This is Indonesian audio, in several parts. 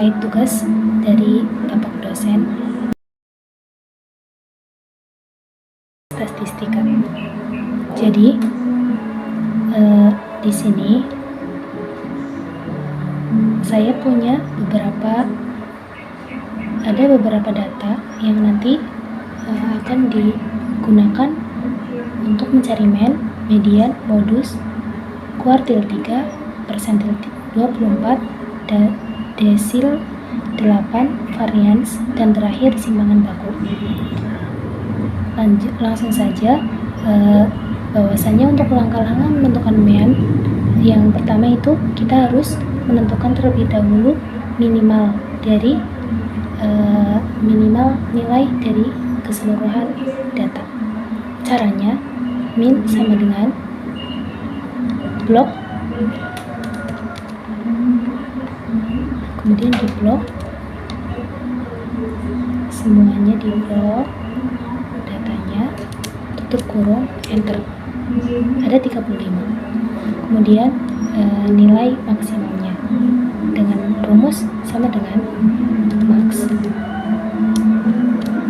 terkait tugas dari Bapak dosen statistika. Jadi di sini saya punya beberapa data yang nanti akan digunakan untuk mencari mean, median, modus, kuartil 3, persentil 24, desil 8, varians, dan terakhir simpangan baku. Langsung saja, bahwasanya untuk langkah-langkah menentukan mean, yang pertama itu kita harus menentukan terlebih dahulu minimal nilai dari keseluruhan data. Caranya, min sama dengan blok, kemudian di blok, semuanya di blok datanya, tutup kurung, enter. Ada 35. Kemudian nilai maksimalnya dengan rumus sama dengan max,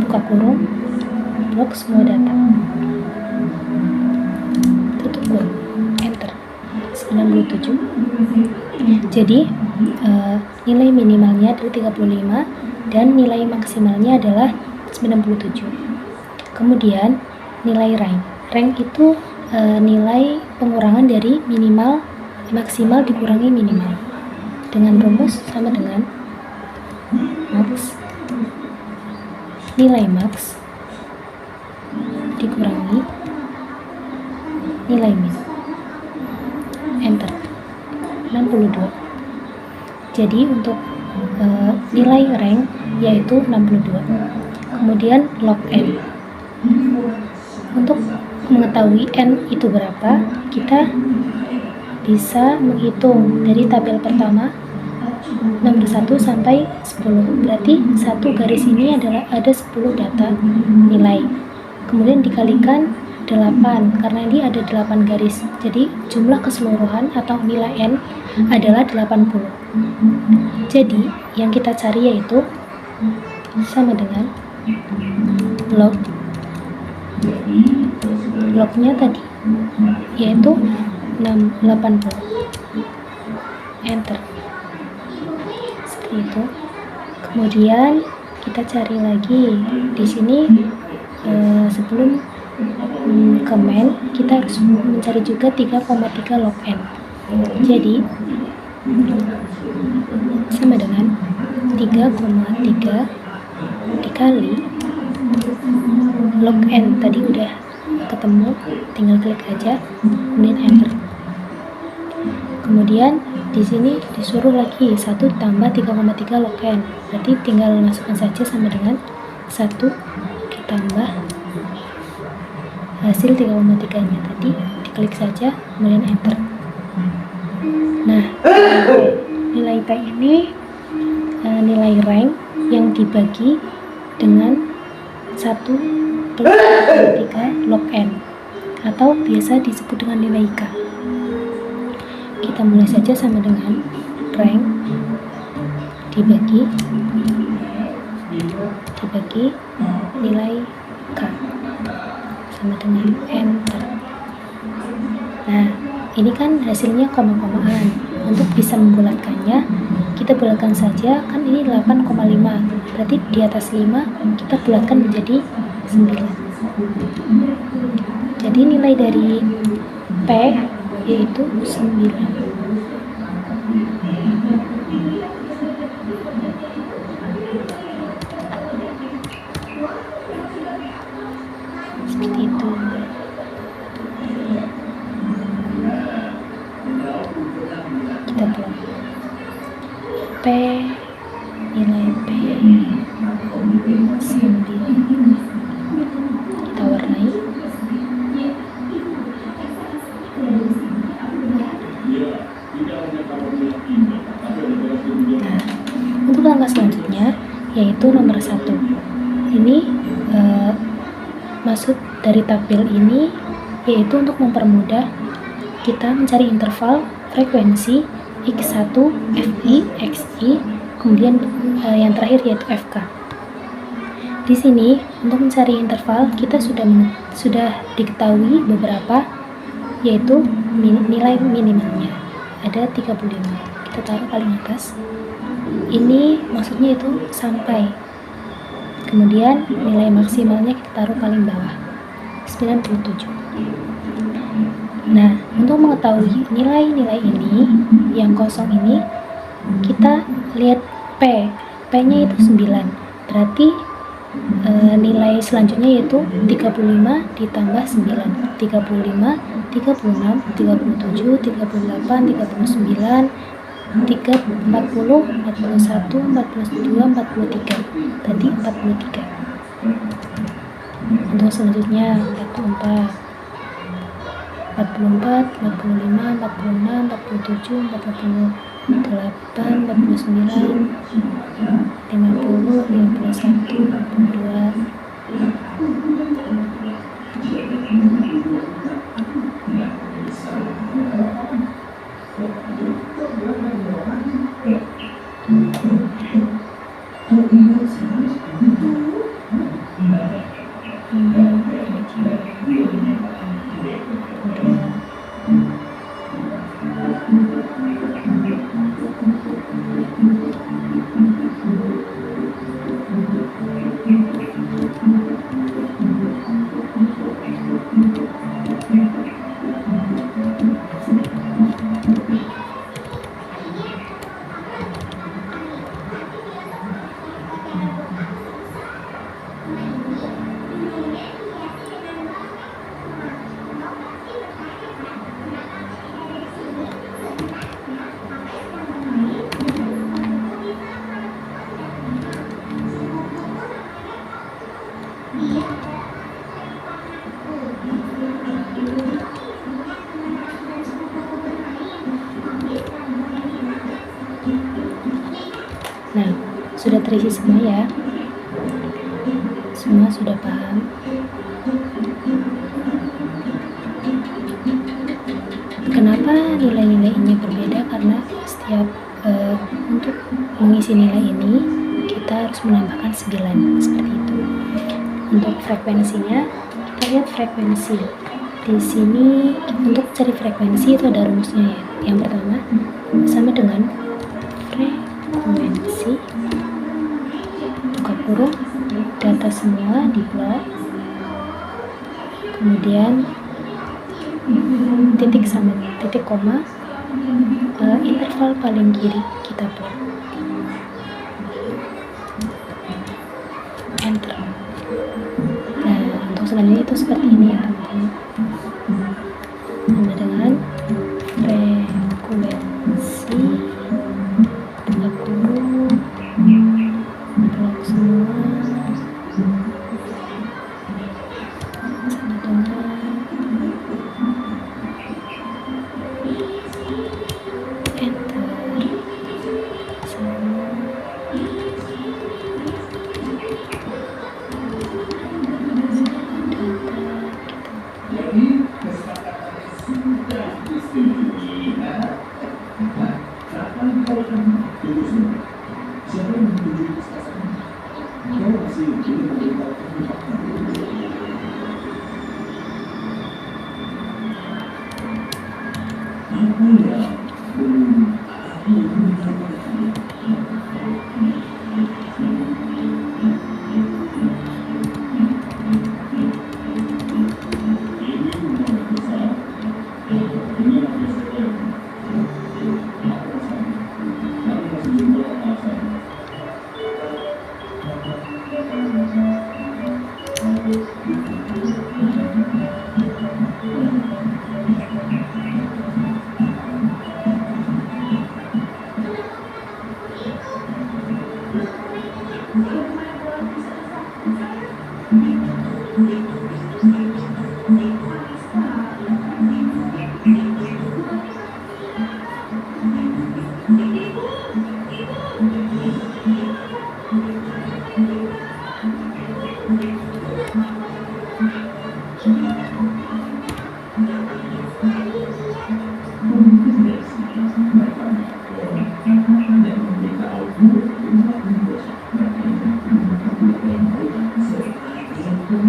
buka kurung, blok semua data, tutup kurung, enter. 97. Jadi nilai minimalnya adalah 35 dan nilai maksimalnya adalah 97. Kemudian nilai rank itu nilai pengurangan dari maksimal dikurangi minimal dengan rumus sama dengan max, nilai max dikurangi nilai min, enter. 62. Jadi untuk nilai rank yaitu 62. Kemudian log n. Untuk mengetahui n itu berapa, kita bisa menghitung dari tabel pertama nomor 1 sampai 10. Berarti satu garis ini ada 10 data nilai. Kemudian dikalikan 8 karena ini ada 8 garis. Jadi jumlah keseluruhan atau nilai n adalah 80. Jadi yang kita cari yaitu sama dengan lognya tadi yaitu 80, enter. Seperti itu. Kemudian kita cari lagi di sini sebelum ke main kita harus mencari juga 3,3 log n. Jadi sama dengan 3,3 dikali log n tadi udah ketemu, tinggal klik aja, kemudian enter. Kemudian di sini disuruh lagi 1 tambah 3,3 log n, berarti tinggal masukkan saja sama dengan 1 ditambah hasil 3,3 nya tadi, diklik saja, kemudian enter. Nah, nilai P ini nilai rank yang dibagi dengan 1/3 log n atau biasa disebut dengan nilai K. Kita mulai saja sama dengan rank dibagi nilai K sama dengan enter. Nah, ini kan hasilnya koma-komaan. Untuk bisa membulatkannya, kita bulatkan saja, kan ini 8,5, berarti di atas 5 kita bulatkan menjadi 9. Jadi nilai dari P yaitu 9. Seperti itu. Kita buat P, nilai P 9. Kita warnai. Nah, untuk langkah selanjutnya yaitu nomor 1. Ini maksud dari tabel ini yaitu untuk mempermudah kita mencari interval frekuensi X1, FI, XI, kemudian yang terakhir yaitu FK. Di sini untuk mencari interval kita sudah diketahui beberapa, yaitu nilai minimalnya ada 35. Kita taruh paling atas. Ini maksudnya itu sampai. Kemudian nilai maksimalnya kita taruh paling bawah 97. Nah, untuk mengetahui nilai-nilai ini yang kosong ini, kita lihat P. P-nya itu 9. Berarti nilai selanjutnya yaitu 35 ditambah 9. 35, 36, 37, 38, 39, 40, 41, 42, 43. Berarti 43. Untuk selanjutnya 44, 45, 46, 47, 48, 49, 50, 51, 52. Nah, sudah terisi semua ya. Semua sudah paham. Kenapa nilai-nilai ini berbeda? Karena setiap untuk mengisi nilai ini kita harus menambahkan 9 seperti itu. Untuk frekuensinya, kita lihat frekuensi. Di sini untuk cari frekuensi itu ada rumusnya ya. Yang pertama sama dengan frekuensi buka kurung data semua diplot, kemudian titik sama titik koma, interval paling kiri kita plot, enter. Nah, untuk selanjutnya itu seperti ini ya teman-teman. Sama dengan frekuensi buka kurung plot semua sama dengan enter. Sama Udah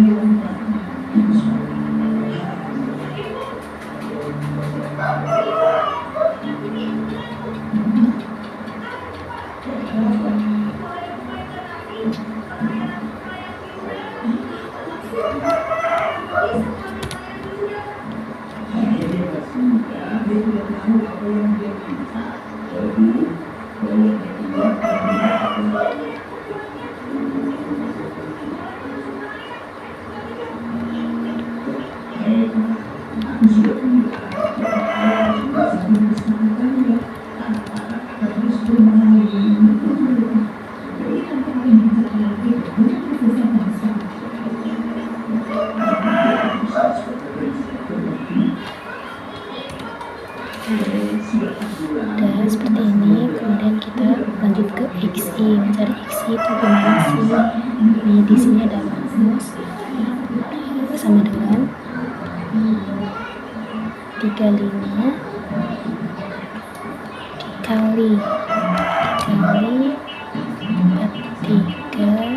seperti ini, kemudian kita lanjut ke XI. Mencari XI itu gimana sih? Nih di sini ada rumus sama dengan 35 dikali 43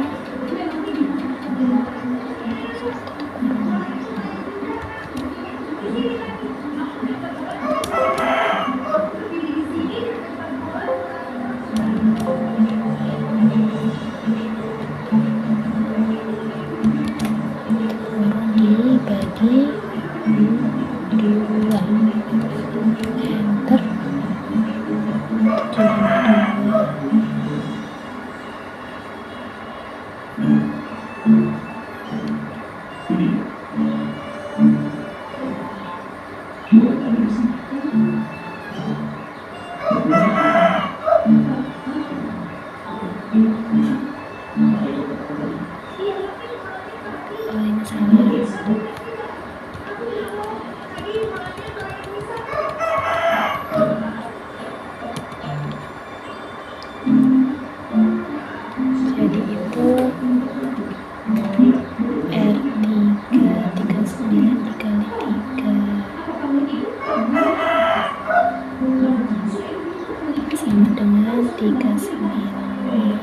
dibagi 2 enter 72. Oh ini salah. Jadi itu R339 dikali 3 sama dengan 39.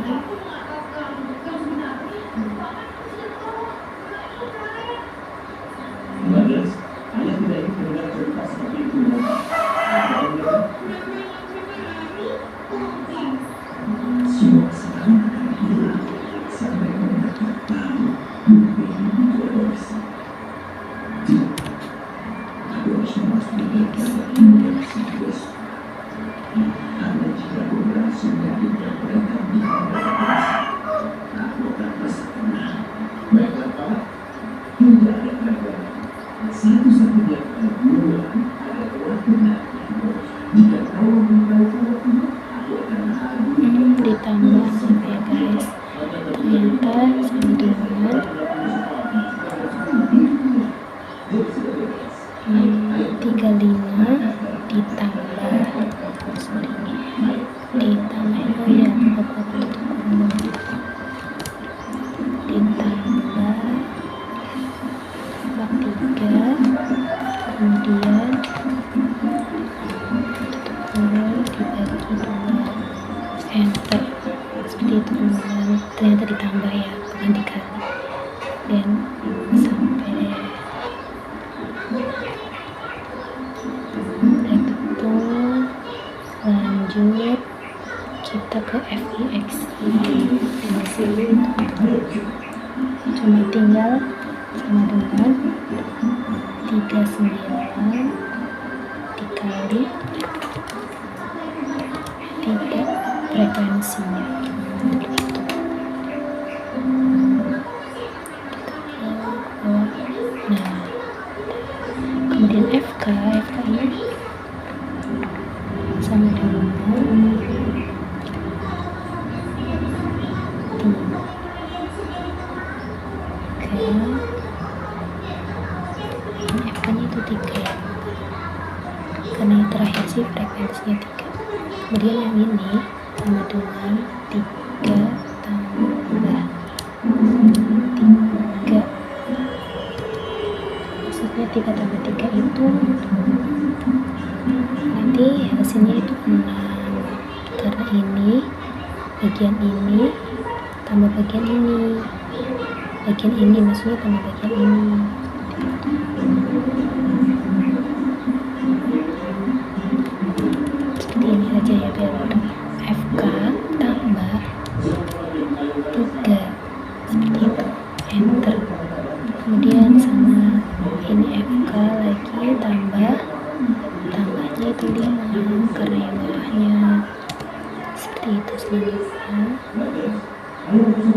Ditambah ya guys, ternyata sama dengan 35 ditambah oh ya lupa tutup kurung, ditambah 43 kemudian tutup kurung dibagi 2 enter. Seperti itu, kemudian ternyata ditambah ya, bukan dikali, dan sampai itu. Lanjut kita ke FIXI. Di sini cuma tinggal sama dengan 39 dikali 3 frekuensinya. Nah, kemudian FK ini sama dengan 3. Ini FK nya itu 3 ya, karena yang terakhir sih frekuensinya 3. Kemudian yang ini sama dengan 3 tambah 3, maksudnya 3 tambah 3 itu nanti hasilnya itu 6, karena ini bagian ini tambah bagian ini, bagian ini, maksudnya tambah bagian ini. Seperti ini saja ya, biar mudah. FK tambah 3 seperti itu, enter. Kemudian sama ini FK lagi tambahnya itu 5 karena yang bawahnya. Seperti itu selanjutnya. FK tambah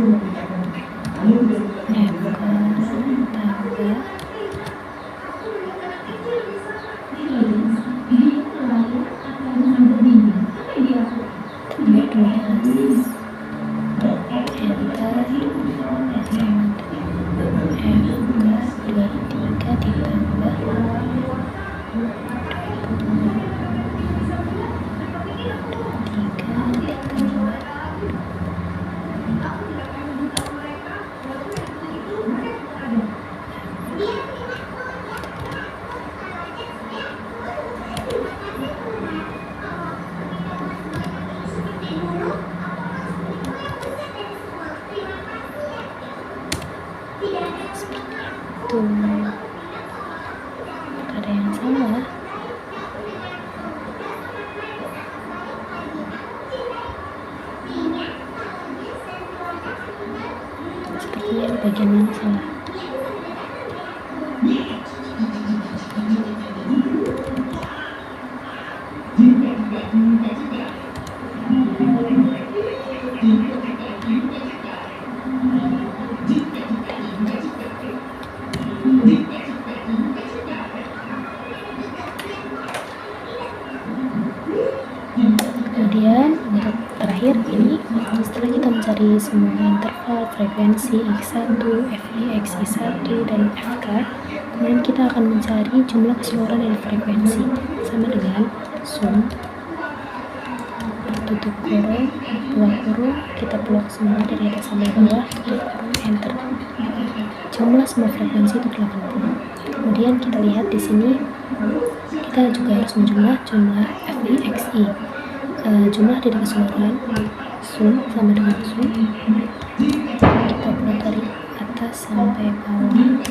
12, enter, sama FK 23 ditambah 23 tuh ada yang salah. Sepertinya bagian mana salah. Kemudian untuk terakhir ini, setelah kita mencari semua interval, frekuensi X1, FI, XI1, dan FK, kemudian kita akan mencari jumlah keseluruhan dari frekuensi sama dengan sum tutup kurung, buang kurung, kita blok semua dari atas sampai bawah, tutup kurung, enter. Jumlah semua frekuensi itu 80. Kemudian kita lihat di sini, kita juga harus menjumlah jumlah FI, XI. Jumlah dari keseluruhan sum sama dengan sum, kita buat dari atas sampai bawah,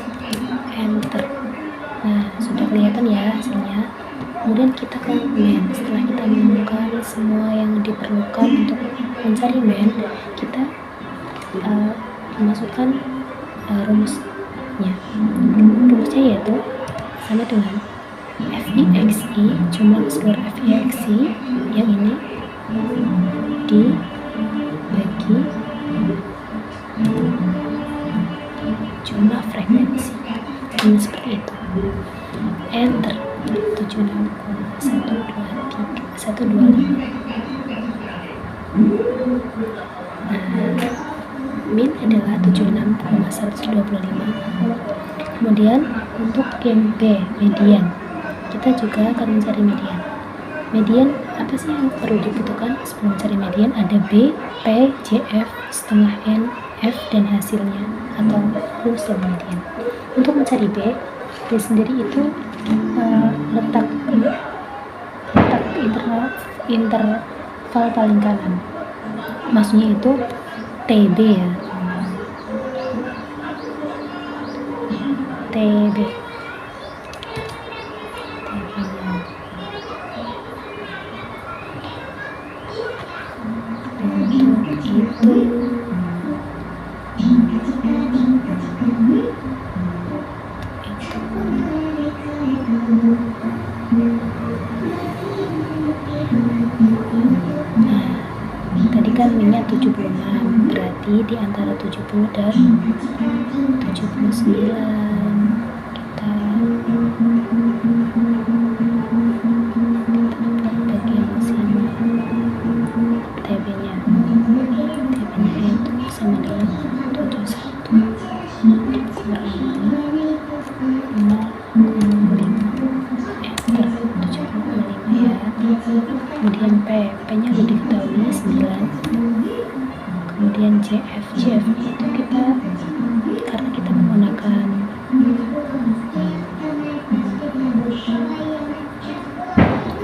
enter. Nah, sudah kelihatan ya hasilnya. Kemudian kita ke main. Setelah kita menemukan semua yang diperlukan untuk mencari main, kita masukkan rumusnya. Rumusnya yaitu sama dengan FI XI, jumlah keseluruhan FI XI yang ini dibagi jumlah frekuensi. Ini seperti itu. Enter. 76,125. Min adalah 76,125. Kemudian untuk yang B, median, kita juga akan mencari median. Median apa sih yang perlu dibutuhkan sebelum mencari median? Ada B, P, J, F, setengah N, F, dan hasilnya atau rumus dari median. Untuk mencari B sendiri itu letak interval paling kanan, maksudnya itu TB ya, TB. Untuk itu tadi kan minyak 76, berarti di antara 70 dan 79 kita bagian sini TB-nya itu sama dengan 71 dikurangi 0,5, enter. 75 ya. Kemudian P-nya udah diketahui 9. Kemudian JF itu kita karena kita menggunakan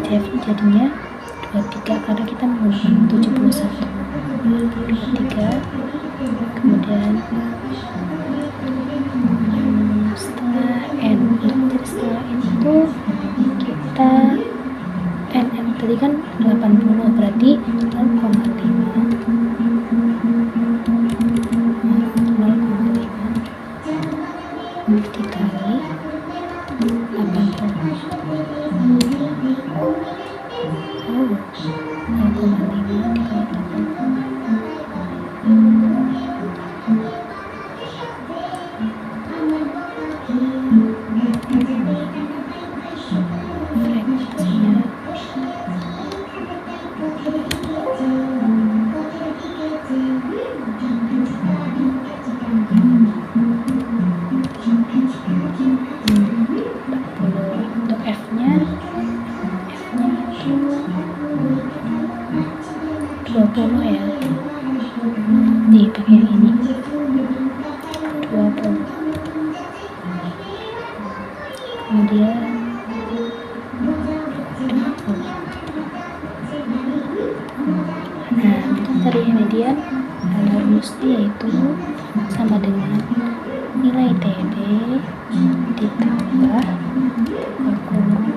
JF jadinya 23 karena kita menggunakan 71. 23. Kemudian kan 80, berarti 0,5 dikali 80. Oh, 0,5 dikali 40. Untuk F-nya itu 20 ya. Nih pakai yang ini 20. Kemudian 20. Nah, untuk cari median rumusnya yaitu sama dengan nilai TB ditambah kurang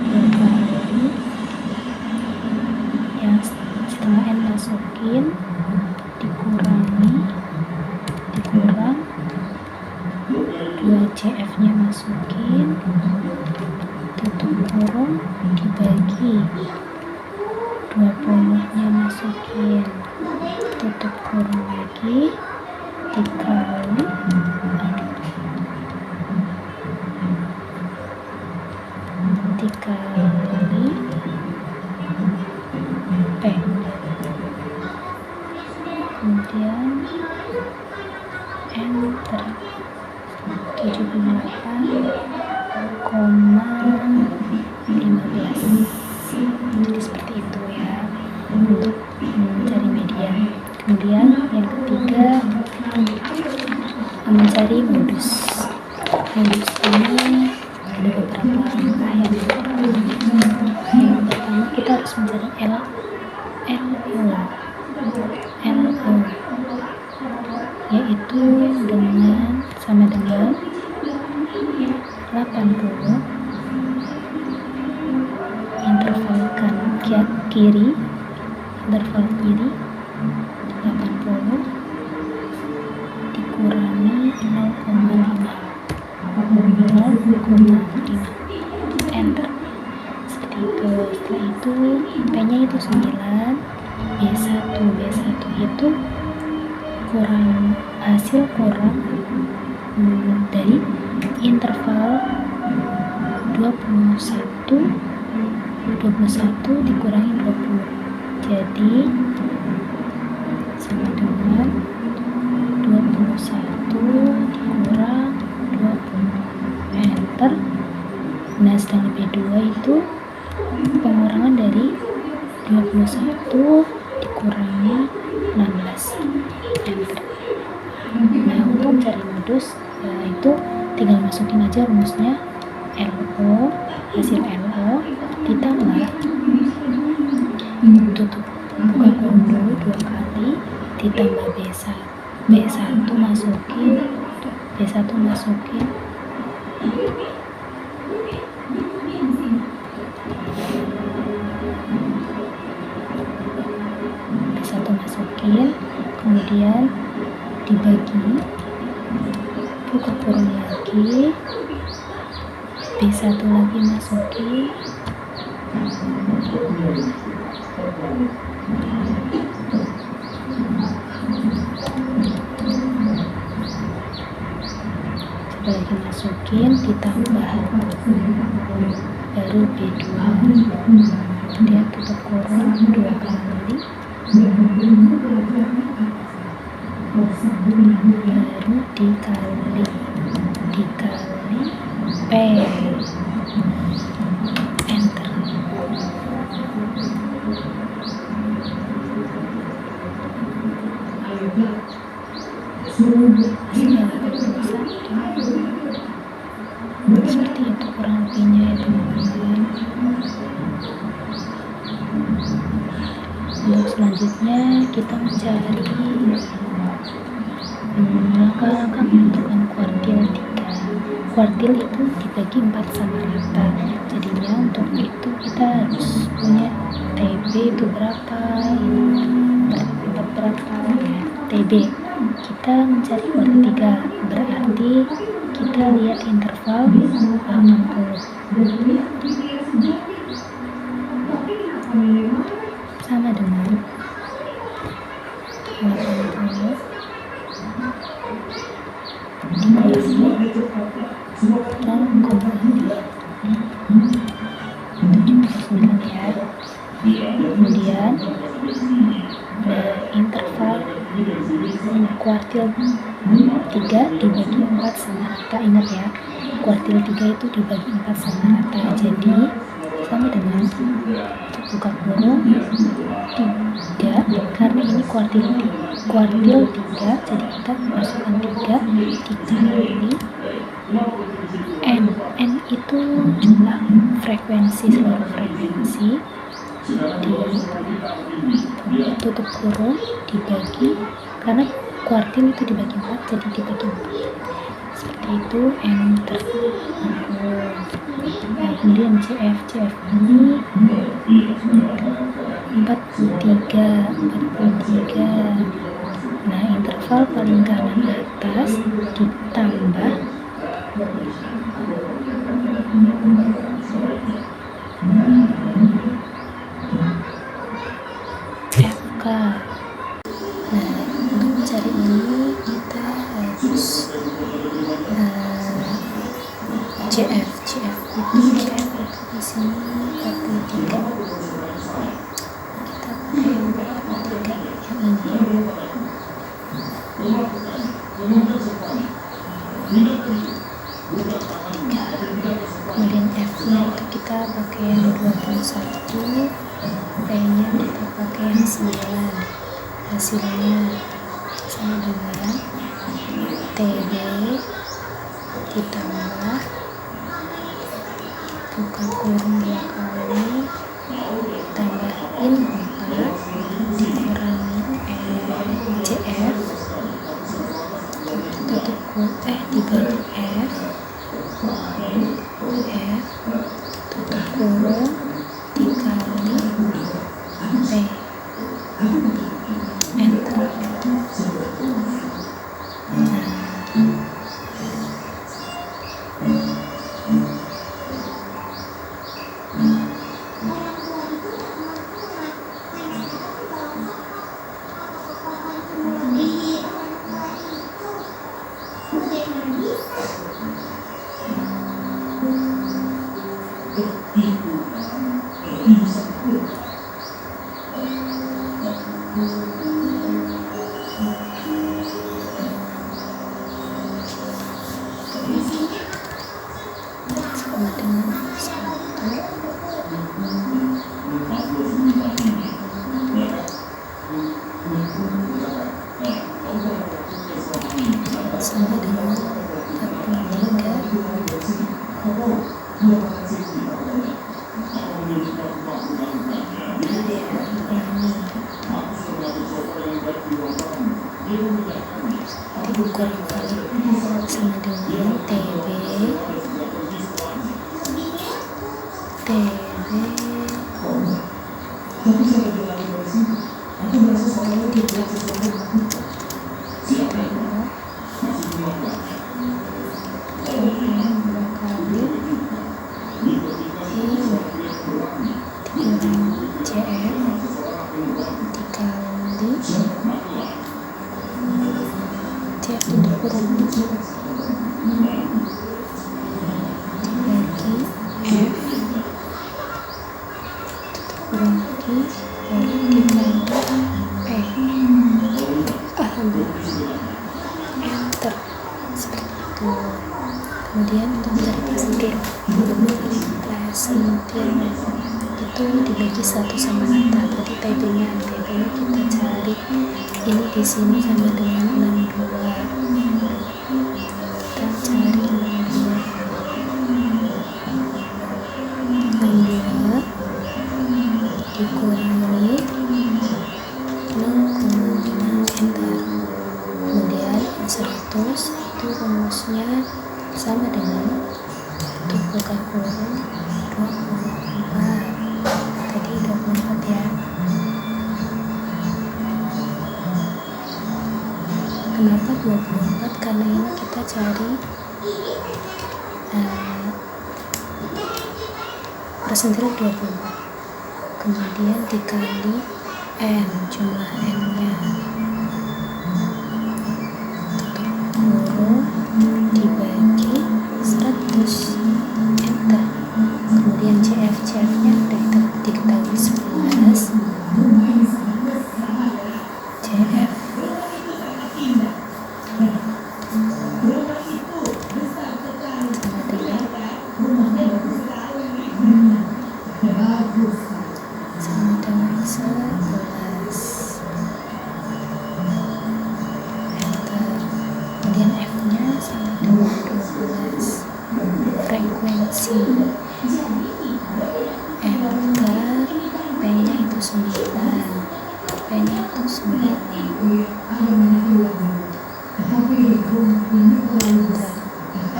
2 kali yang setelah N masukin dikurang 2CF nya masukin, tutup kurung, dibagi 20 nya masukin, tutup kurung lagi, dikali P, kemudian enter 78,15. Jadi seperti itu ya untuk mencari median. Kemudian yang ketiga mencari modus. Modus ini ada beberapa langkah ya. Yang pertama kita harus mencari LO yaitu sama dengan 80 interval kiri 80 dikurangi 0,5 enter. Seperti itu. Setelah itu P nya itu 9, B1 itu hasil kurang dari interval 21 dikurangi 20, jadi sama dengan 21 dikurang 20 enter. Nah setelah B2 itu pengurangan dari 21 dikurangi 16 enter. Nah untuk mencari modus itu tinggal masukin aja rumusnya, hasil LO ditambah tutup buka kurung dulu 2 kali ditambah B1 masukin kemudian dibagi buka kurung lagi, B1 lagi masukin, coba lagi masukin ditambah baru B2, kemudian tutup kurung 2 kali baru dikali P enter. Seperti itu kurang lebihnya ya teman-teman. Untuk selanjutnya kita mencari langkah-langkah menentukan kuartil 3. kuartil itu dibagi 4 sama rata. Jadinya untuk itu kita harus punya TB itu berapa, berapa ya, TB. Kita mencari kuartil 3, berarti kita lihat interval 80 sama dengan 80 0,79 ya. Kemudian interval kuartil 3 dibagi 4 sama rata. Ingat ya, kuartil 3 itu dibagi 4 sama rata, jadi sama dengan buka kurung 3, karena ini kuartil 3, jadi kita masukkan 3 dikali N itu jumlah frekuensi, seluruh frekuensi, tutup kurung dibagi, karena kuartil itu dibagi 4, jadi dibagi 4 seperti itu, enter. Nah, kemudian CF ini 43. Nah, interval paling kanan atas ditambah FK. Nah, untuk mencari ini kita harus CF itu di sini 43. Kita pakai 43 yang ini. Kemudian F-nya itu kita pakai yang 21, P-nya kita pakai yang 9. Hasilnya sama dengan TB ditambah buka kurung 2 kali tambahin 4 dikurangin CF tutup kurung dibagi F tutup kurung dikali P, enter. Sama dengan 1 sama dengan 43. Dikurang kali sama dengan TB tutup kurung dibagi F tutup kurung lagi baru dikali P. Alhamdulillah, enter. Seperti itu. Kemudian untuk mencari presentil itu dibagi 1 sama rata, berarti TB-nya kita cari ini di sini sama dengan 62. Kita cari 62 dikurangi 0,5, enter. Kemudian 100 itu rumusnya sama dengan tutup buka kurung 24. Tadi 24 ya. Kenapa 24? Karena ini kita cari persentil 24, kemudian dikali n, jumlah n nya, tutup kurung dibagi 100, enter. Kemudian CF nya udah diketahui 11, CF sama dengan 11, enter. Kemudian F nya sama dengan 12, frekuensi, enter. P nya itu 9, P nya itu 9, enter.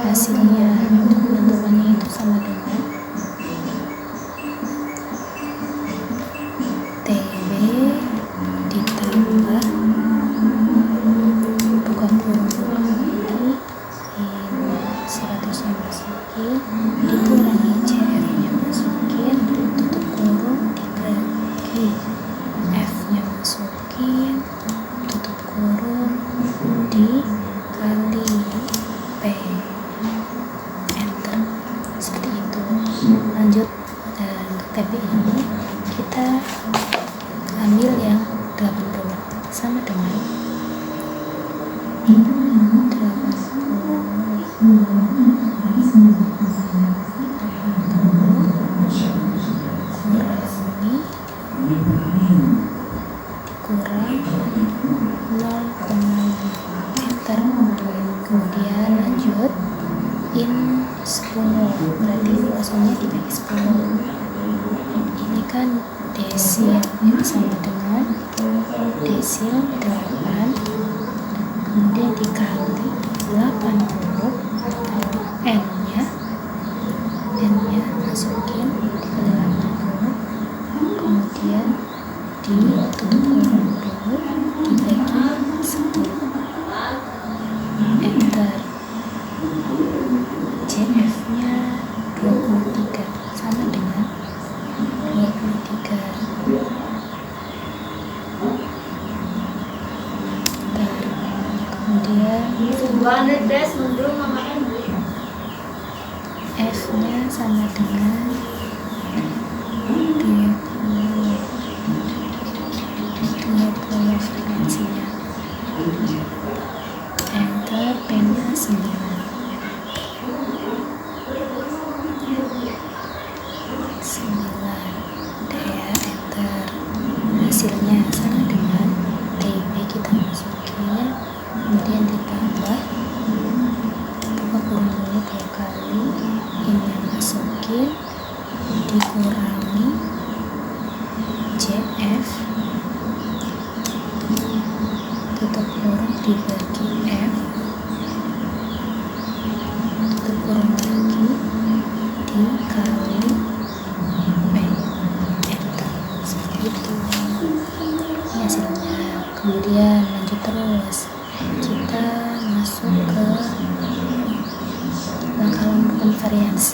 Hasilnya untuk penentuannya itu sama dengan TB ditambah buka kurung ini 100 nya masukin, dikurangi CF nya masukin, tutup kurung dibagi F nya masukin, tutup kurung dikali P, enter. Seperti itu. Lanjut, untuk TB ini kita ambil yang 80 sama dengan 0,5, enter. Kemudian lanjut in 10, berarti ini maksudnya dibagi 10. Ini kan desil yang sama dengan desil 8, kemudian dikali 80, n nya masukin dikali 80, kemudian ditutup kurung dulu dibagi 10, enter. CF nya 23 sama dengan 23, kemudian F nya sama dengan 20 frekuensinya, enter. P nya 9, udah ya, enter. Hasilnya sama dengan TB kita masukin, kemudian ditambah buka kurung dulu 2 kali, ini masukin, dikurangi CF, tutup kurung dibagi F, tutup kurung lagi dikali P, enter. Seperti itu. Ini hasilnya. Kemudian lanjut terus, kita masuk ke langkah menentukan varians.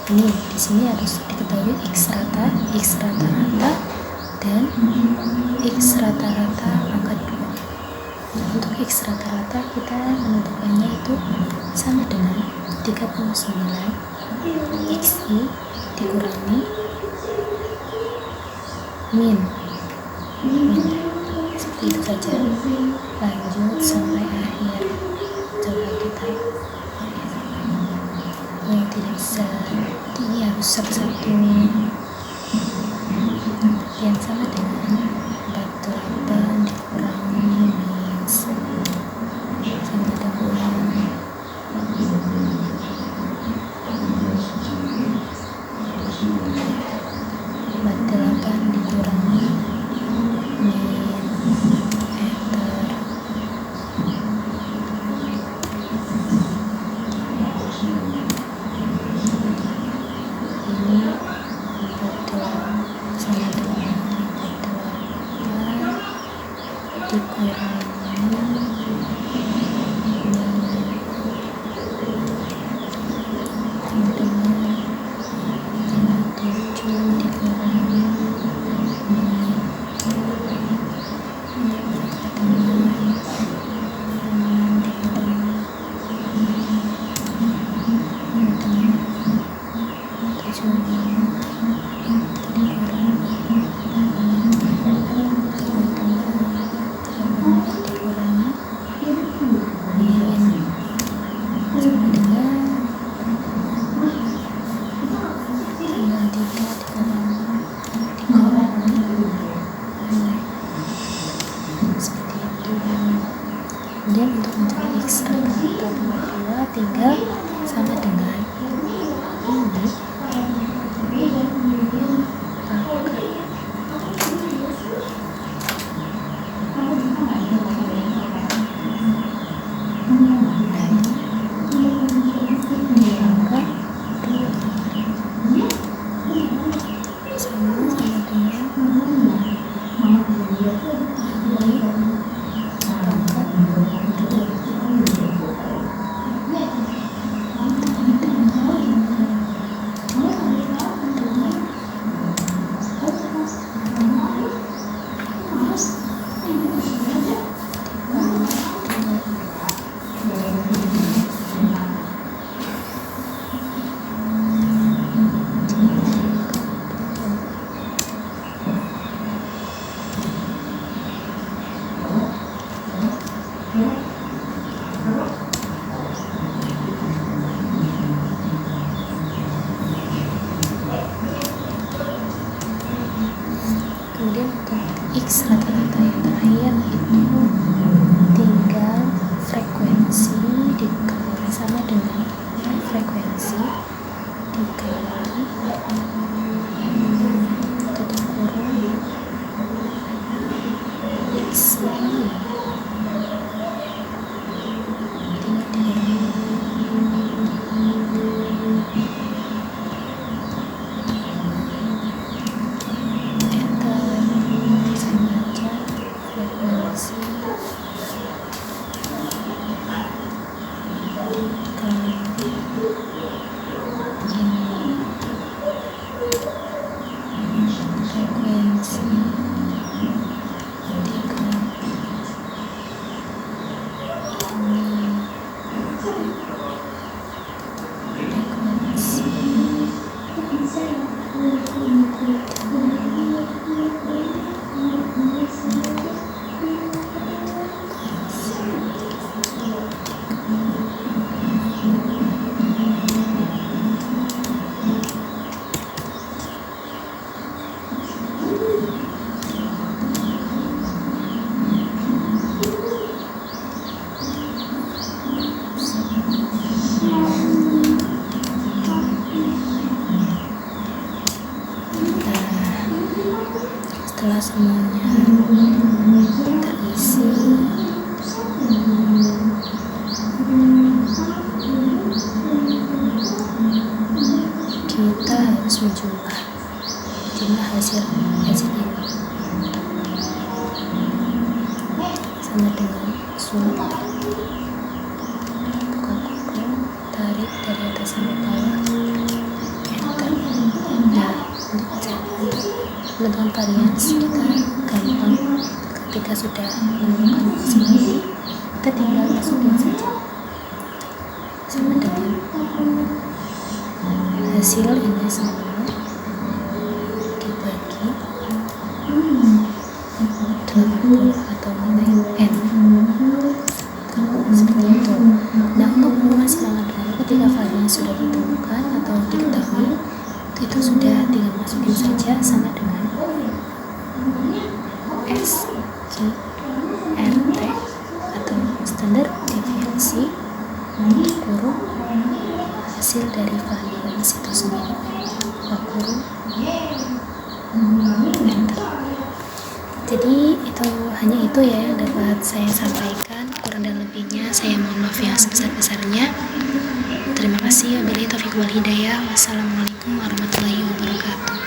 Ini di sini harus diketahui X rata-rata dan X rata-rata pangkat 2. Untuk X rata-rata kita menentukannya itu sama dengan 39 XI dikurangi min. Seperti itu saja. Lanjut sampai akhir. Coba kita tidak bisa, ini harus satu-satu. Yang sama dengan 48 dikurangi min sama dengan 48 dikurangi min, enter. Kemudian untuk mencari X atau 22 tinggal sama dengan ini kemudian untuk X rata-rata yang terakhir itu tinggal frekuensi dikali sama dengan frekuensi dikali tutup kurung X ini setelah semuanya terisi, kita harus menjumlah jumlah hasil ini sama dengan surat buka kurung, tarik dari atas sampai bawah, enter. Nah, untuk menentukan varians kita gampang. Ketika sudah menemukan semua ini, kita tinggal masukin saja sama dengan hasil ini semua dibagi 80 atau nilai n seperti itu. Nah, untuk menemukan silangan dulu ketika varians sudah ditemukan atau diketahui, itu sudah tinggal masukin saja sama dengan SGRT atau standar deviasi untuk kurung hasil dari varians itu sendiri, buka kurung, enter. Jadi itu hanya itu ya yang dapat saya sampaikan. Kurang dan lebihnya saya mohon maaf yang sebesar-besarnya. Terima kasih. Wabillahi taufiq wal hidayah. Wassalamualaikum warahmatullahi wabarakatuh.